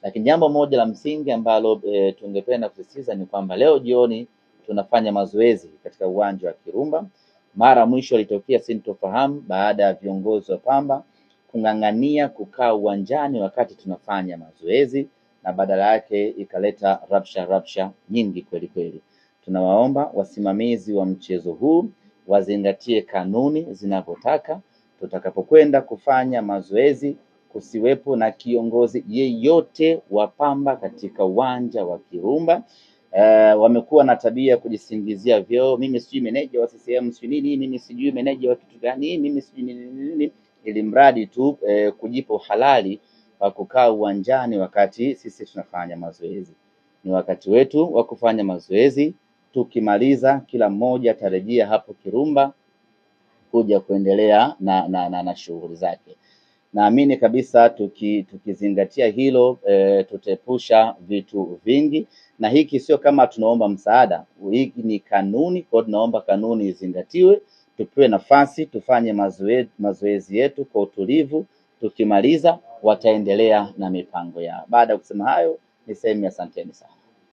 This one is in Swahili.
Lakini jambo moja la msingi ambalo tungependa kusisitiza ni kwamba leo jioni tunafanya mazoezi katika uwanja wa Kirumba. Mara mwisho ilitokea sintofahamu baada ya viongozi wa Pamba kung'ang'ania kukaa uwanjani wakati tunafanya mazoezi, na badala yake ikaleta rabsha nyingi kweli kweli. Tunawaomba wasimamizi wa mchezo huu wazingatie kanuni zinavyotaka. Tutakapokwenda kufanya mazoezi kusiwepo na kiongozi yeyote wa Pamba katika uwanja wa Kirumba. Wamekuwa na tabia kujisingizia vyeo, mimi sijui meneja wa CCM sijui nini, mimi sijui meneja wa kitu gani, mimi sijui nini, ili mradi tu kujipa halali wa kukaa uwanjani wakati sisi tunafanya mazoezi. Ni wakati wetu wa kufanya mazoezi. Tukimaliza kila mmoja atarejea hapo Kirumba kuja kuendelea na shughuli zake. Naamini kabisa tukizingatia hilo tutaepusha vitu vingi, na hiki sio kama tunaomba msaada, hiki ni kanuni. Kwa tunaomba kanuni izingatiwe, tupewe nafasi tufanye mazoezi yetu kwa utulivu. Tukimaliza wataendelea na mipango yao. Baada ya kusema hayo, niseme asanteni sana.